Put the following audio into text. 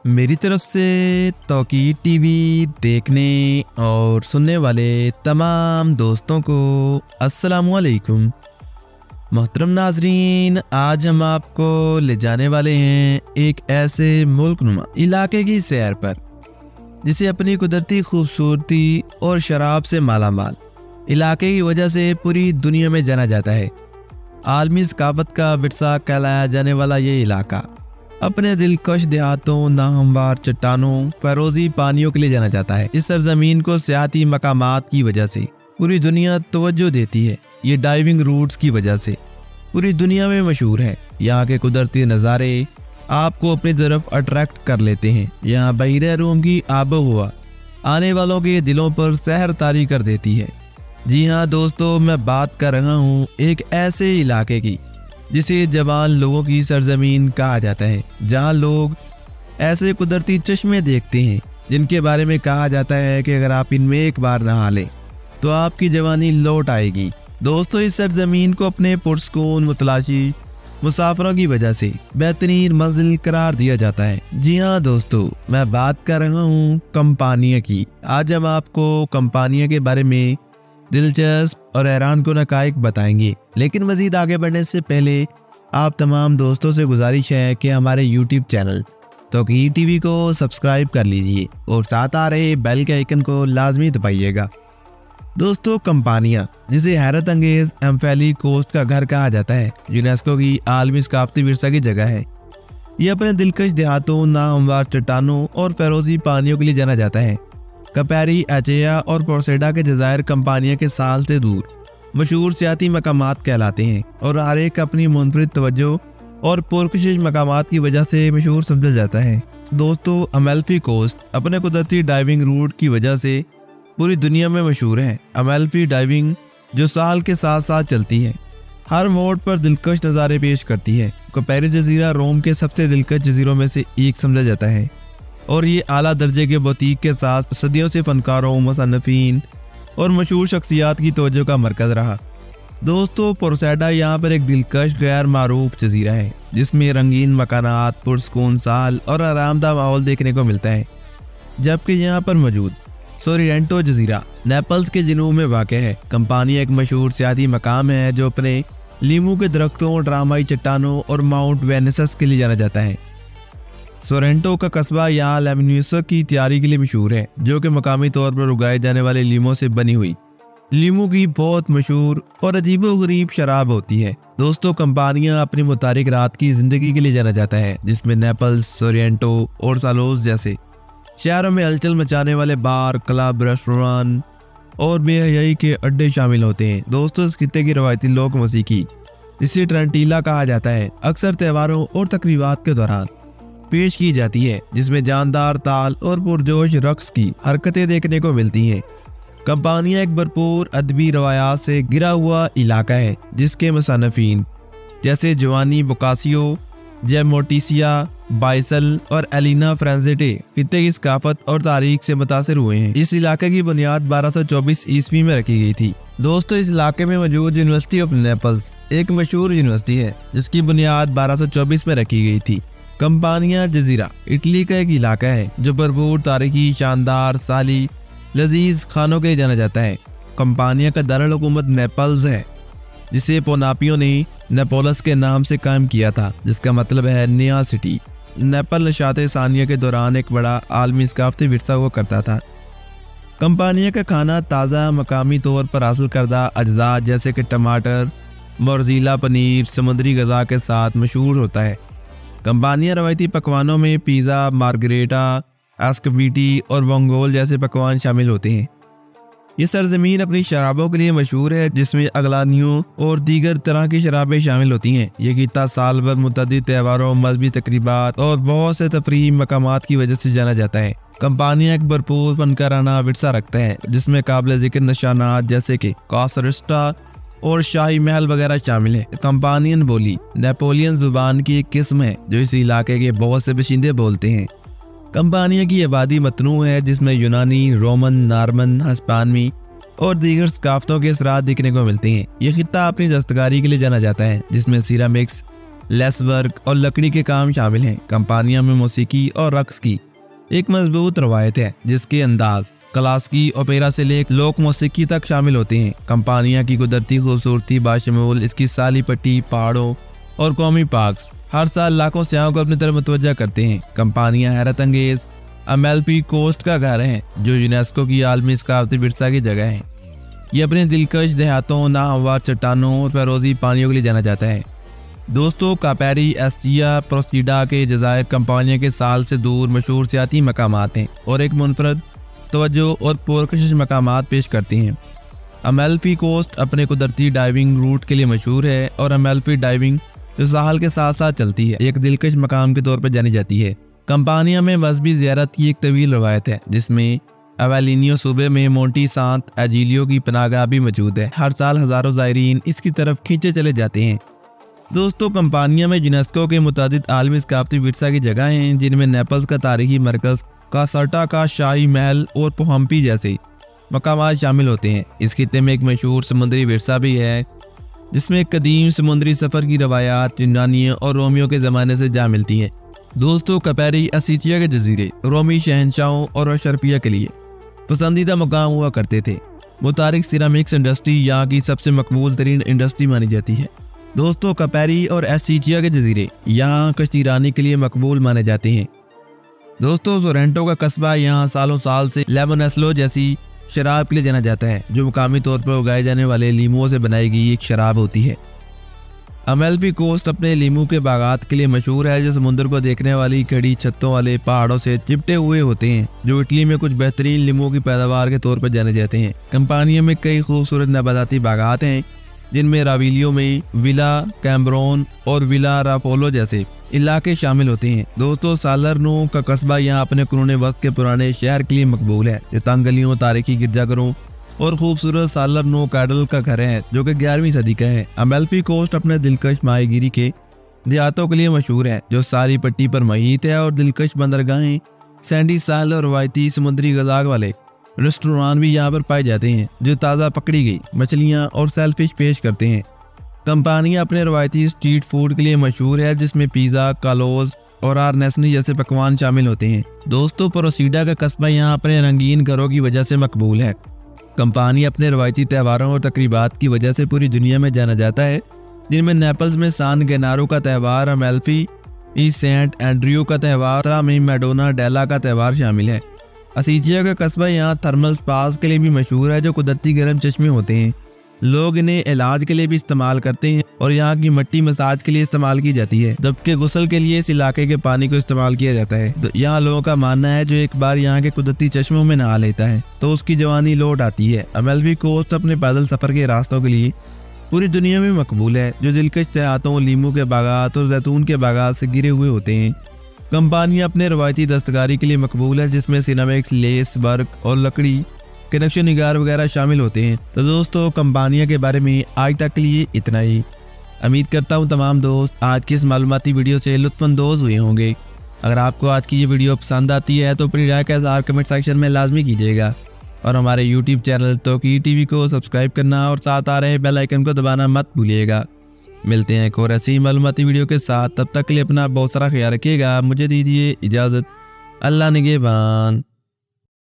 मेरी तरफ से तौकीर टीवी देखने और सुनने वाले तमाम दोस्तों को अस्सलामुअलैकुम। मोहतरम नाजरीन, आज हम आपको ले जाने वाले हैं एक ऐसे मुल्कनुमा इलाके की सैर पर जिसे अपनी कुदरती खूबसूरती और शराब से मालामाल इलाके की वजह से पूरी दुनिया में जाना जाता है। आलमी सकाफत का विरसा कहलाया जाने वाला ये इलाका अपने दिलकश देहातों, नाहमवार चट्टानों, फरोजी पानियों के लिए जाना जाता है। इस सरजमीन को सियाती मकामात की वजह से पूरी दुनिया तवज्जो देती है। ये डाइविंग रूट्स की वजह से पूरी दुनिया में मशहूर है। यहाँ के कुदरती नज़ारे आपको अपनी तरफ अट्रैक्ट कर लेते हैं। यहाँ बहिरे रूम की आबोहवा आने वालों के दिलों पर सहर तारी कर देती है। जी हाँ दोस्तों, मैं बात कर रहा हूँ एक ऐसे इलाके की जिसे जवान लोगों की सरजमीन कहा जाता है, जहाँ लोग ऐसे कुदरती चश्मे देखते हैं जिनके बारे में कहा जाता है कि अगर आप इनमें एक बार नहा लें तो आपकी जवानी लौट आएगी। दोस्तों, इस सरजमीन को अपने पुरस्कून मुतलाशी मुसाफिरों की वजह से बेहतरीन मंजिल करार दिया जाता है। जी हाँ दोस्तों, मैं बात कर रहा हूँ कंपानिया की। आज हम आपको कंपानिया के बारे में दिलचस्प और हैरान कुन हक़ाइक़ बताएंगे। लेकिन मज़ीद आगे बढ़ने से पहले आप तमाम दोस्तों से गुजारिश है कि हमारे YouTube चैनल तौकीर टीवी को सब्सक्राइब कर लीजिए और साथ आ रहे बेल के आइकन को लाजमी दबाइएगा। दोस्तों, कंपानिया जिसे हैरत अंगेज एम्फैली कोस्ट का घर कहा जाता है, यूनेस्को की आलमी सकाफती विरसा की जगह है। ये अपने दिलकश देहातों, नाहमवार चट्टानों और फरोजी पानियों के लिए जाना जाता है। कपैरी, एचेया और पोर्सेडा के जज़ायर कंपानिया के साल से दूर मशहूर सियाती मकामात कहलाते हैं और हर एक अपनी मुनफरिद तवज्जो और पुरकशिश मकामात की वजह से मशहूर समझा जाता है। दोस्तों, अमेल्फी कोस्ट अपने कुदरती डाइविंग रूट की वजह से पूरी दुनिया में मशहूर है। अमेल्फी डाइविंग जो साल के साथ साथ चलती है, हर मोड़ पर दिलकश नज़ारे पेश करती है। कपैरी जजीरा रोम के सबसे दिलकश जजीरों में से एक समझा जाता है और ये आला दर्जे के बुटीक के साथ सदियों से फनकारों, मुसन्निफीन और मशहूर शख्सियात की तवज्जो का मरकज़ रहा। दोस्तों, पोर्सेडा यहाँ पर एक दिलकश गैर मारूफ जजीरा है जिसमें रंगीन मकानात, पुरस्कून साल और आरामदा माहौल देखने को मिलता है। जबकि यहाँ पर मौजूद सोरिएंटो जजीरा नेपल्स के जनूब में वाक़ है। कंपानिया एक मशहूर सियाती मकाम है जो अपने लीमू के दरख्तों, ड्रामाई चट्टानों और माउंट वेनेसस के लिए जाना जाता है। सोरेंटो का कस्बा यहाँ लेमन्यूसा की तैयारी के लिए मशहूर है, जो कि मकामी तौर पर उगाए जाने वाले लीमों से बनी हुई लीमू की बहुत मशहूर और अजीबोगरीब शराब होती है। दोस्तों, कंपानिया अपनी मुतारिक रात की जिंदगी के लिए जाना जाता है, जिसमें नेपल्स, सोरिएंटो और सालोस जैसे शहरों में हलचल मचाने वाले बार, क्लब, रेस्टोरेंट और बेहयाई के अड्डे शामिल होते हैं। दोस्तों, इस खित्ते की रवायती लोक मौसीकी जिसे टरंटीला कहा जाता है अक्सर त्योहारों और तकरीबात के दौरान पेश की जाती है, जिसमें जानदार ताल और पुरजोश रक्स की हरकतें देखने को मिलती हैं। कंपानिया एक भरपूर अदबी रवायात से घिरा हुआ इलाका है जिसके मुसन्निफीन जैसे जोवानी बोकासियो, जेमोटिसिया, बाइसल और एलिना फ्रांजेटे खित्ते की सकाफत और तारीख से मुतासिर हुए हैं। इस इलाके की बुनियाद 1224 ईस्वी में रखी गई थी। दोस्तों, इस इलाके में मौजूद यूनिवर्सिटी ऑफ नेपल्स एक मशहूर यूनिवर्सिटी है जिसकी बुनियाद 1224 में रखी गई थी। कंपानिया जजीरा इटली का एक इलाका है जो भरपूर तारीखी, शानदार, साली, लजीज खानों के लिए जाना जाता है। कंपानिया का दारुल हुकूमत नेपल्स है जिसे पोनापियो ने नेपोलस के नाम से कायम किया था, जिसका मतलब है नया सिटी। नेपल नशात सानिया के दौरान एक बड़ा आलमी सकाफती विरसा हुआ करता था। कंपानिया का खाना ताज़ा मकामी तौर पर हासिल करदा अज्जा जैसे कि टमाटर, मोरजीला पनीर, समुद्री गज़ा के साथ मशहूर होता है। कंपानिया रवायती पकवानों में पिज़्ज़ा, मार्गरेटा, एस्कवीटी और वोंगोल जैसे पकवान शामिल होते हैं। ये सरजमीन अपनी शराबों के लिए मशहूर है जिसमें अगलानियों और दीगर तरह की शराबें शामिल होती हैं। ये खित्ता साल भर मुतअद्दिद त्योहारों, मजहबी तकरीबात और बहुत से तफरीही मकामात की वजह से जाना जाता है। कंपानिया एक भरपूर फनकाराना विरसा रखता है जिसमें काबिल जिक्र निशानात जैसे कि कासरिस्टा और शाही महल वगैरह शामिल है। कंपानियन बोली नेपोलियन जुबान की एक किस्म है जो इस इलाके के बहुत से बशिंदे बोलते हैं। कंपानिया की आबादी मतनू है जिसमें यूनानी, रोमन, नार्मन, हिस्पानी और दीगर सकाफतों के असरात दिखने को मिलते हैं। यह खित्ता अपनी दस्तकारी के लिए जाना जाता है, जिसमें सिरामिक्स, लेस वर्क और लकड़ी के काम शामिल हैं। कंपानिया में मौसीकी और रक्स की एक मजबूत रवायत है, जिसके अंदाज क्लासिकी ओपेरा से लेकर लोक मौसीकी तक शामिल होते हैं। कंपानिया की कुदरती खूबसूरती बाशमूल इसकी साली पट्टी, पहाड़ों और कौमी पार्क्स हर साल लाखों सयाहों को अपनी तरफ मुतवज्जा करते हैं। कंपानिया हैरत अंगेज अमेल्फी कोस्ट का घर है, जो यूनेस्को की आलमी सकाफती विरसा की जगह है। ये अपने दिलकश देहातों, नाहमवार चट्टानों और फैरोजी पानियों के लिए जाना जाता है। दोस्तों, कापेरी, एस्टिया, प्रोसीडा के जजायर कंपानिया के साल से दूर मशहूर सियाती मकामात हैं और एक मुनफरद तवज्जो और पुरकशिश मकामात पेश करती हैं। अमेल्फी कोस्ट अपने कुदरती डाइविंग रूट के लिए मशहूर है और अमेल्फी डाइविंग जो साहल के साथ साथ चलती है, एक दिलकश मकाम के तौर पर जानी जाती है। कंपानिया में मजहबी ज़ियारत की एक तवील रवायत है, जिसमें अवेलिनियो सूबे में मोंटी सांत एजिलियो की पनाहगाह भी मौजूद है। हर साल हज़ारों ज़ायरीन इसकी तरफ खींचे चले जाते हैं। दोस्तों, कंपानिया में यूनेस्को के मुतादिद आलमी सकाफती विरसा की जगह हैं, जिनमें नेपल्स का तारीखी मरकज़, कासर्टा का शाही महल और पोहम्पी जैसे मकामात शामिल होते हैं। इस खित्ते में एक मशहूर समुद्री विरसा भी है, जिसमें कदीम समुद्री सफ़र की रवायात यूनानियों और रोमियों के ज़माने से जा मिलती हैं। दोस्तों, कपेरी असीचिया के जजीरे रोमी शहनशाहों और अशरफिया के लिए पसंदीदा मकाम हुआ करते थे। मुतारिक सिरामिक्स इंडस्ट्री यहाँ की सबसे मकबूल तरीन इंडस्ट्री मानी जाती है। दोस्तों, कपेरी और एसीचिया के जजीरे यहाँ कश्तीरानी के लिए मकबूल माने जाते हैं। दोस्तों, सोरेंटो का कस्बा यहाँ सालों साल से लेमोनेस्लो जैसी शराब के लिए जाना जाता है, जो मुकामी तौर पर उगाए जाने वाले लीमुओं से बनाई गई एक शराब होती है। अमेल्फी कोस्ट अपने लीमू के बागात के लिए मशहूर है, जो समुद्र को देखने वाली खड़ी छतों वाले पहाड़ों से चिपटे हुए होते हैं, जो इटली में कुछ बेहतरीन लीमू की पैदावार के तौर पर जाने जाते हैं। कंपानिया में कई खूबसूरत नबाताती बागात हैं, जिनमें राविलियो में विला कैम्ब्रोन और विला रापोलो जैसे इलाके शामिल होते हैं। दोस्तों, सालरनो का कस्बा यहाँ अपने कुरूने वक्त के पुराने शहर के लिए मकबूल है, जो तंग गलियों, तारीखी गिरजाघरों और खूबसूरत सालरनो कैडल का घर है, जो कि 11वीं सदी का है। अमेल्फी कोस्ट अपने दिलकश माहीगिरी के देहातों के लिए मशहूर है, जो सारी पट्टी पर मुहित है, और दिलकश बंदरगाहें, सैंडी साल और रवायती समुद्री गजाक वाले रेस्टोरेंट भी यहाँ पर पाए जाते हैं, जो ताज़ा पकड़ी गई मछलियाँ और सेलफिश पेश करते हैं। कंपानियाँ अपने रवायती स्ट्रीट फूड के लिए मशहूर है, जिसमें पिज़्ज़ा, कालोज और आरनेसनी जैसे पकवान शामिल होते हैं। दोस्तों, प्रोसीडा का कस्बा यहाँ अपने रंगीन घरों की वजह से मकबूल है। कंपानी अपने रवायती त्योहारों और तकरीबात की वजह से पूरी दुनिया में जाना जाता है, जिनमें नेपल्स में सान गेनारो का त्यौहार, अमेल्फी ई सेंट एंड्रियो का त्यौहार, तरा में मैडोना डेला का त्यौहार शामिल है। असीचिया का कस्बा यहाँ थर्मल स्पास के लिए भी मशहूर है, जो कुदरती गर्म चश्मे होते हैं। लोग इन्हें इलाज के लिए भी इस्तेमाल करते हैं और यहाँ की मिट्टी मसाज के लिए इस्तेमाल की जाती है, जबकि गुस्ल के लिए इस इलाके के पानी को इस्तेमाल किया जाता है। तो यहाँ लोगों का मानना है, जो एक बार यहाँ के कुदरती चश्मों में नहा लेता है तो उसकी जवानी लौट आती है। अमेल्फी कोस्ट अपने पैदल सफर के रास्तों के लिए पूरी दुनिया में मकबूल है, जो दिलकश देहातों, लीमू के बागात और जैतून के बागात से घिरे हुए होते हैं। कंपानियाँ अपने रवायती दस्तकारी के लिए मकबूल है, जिसमें सिरामिक्स, लेस वर्क और लकड़ी के नक्शे निगार वगैरह शामिल होते हैं। तो दोस्तों, कंपानिया के बारे में आज तक के लिए इतना ही। उम्मीद करता हूँ तमाम दोस्त आज की इस मालूमाती वीडियो से लुत्फ़अंदोज़ हुए होंगे। अगर आपको आज की ये वीडियो पसंद आती है तो अपनी राय का इज़हार कमेंट सेक्शन में लाजमी कीजिएगा, और हमारे यूट्यूब चैनल तौकीर टीवी को सब्सक्राइब करना और साथ आ रहे बेल आइकन को दबाना मत भूलिएगा। मिलते हैं एक और ऐसी मालूमाती वीडियो के साथ, तब तक के लिए अपना बहुत सारा ख्याल रखिएगा। मुझे दीजिए इजाज़त। अल्लाह निगहबान।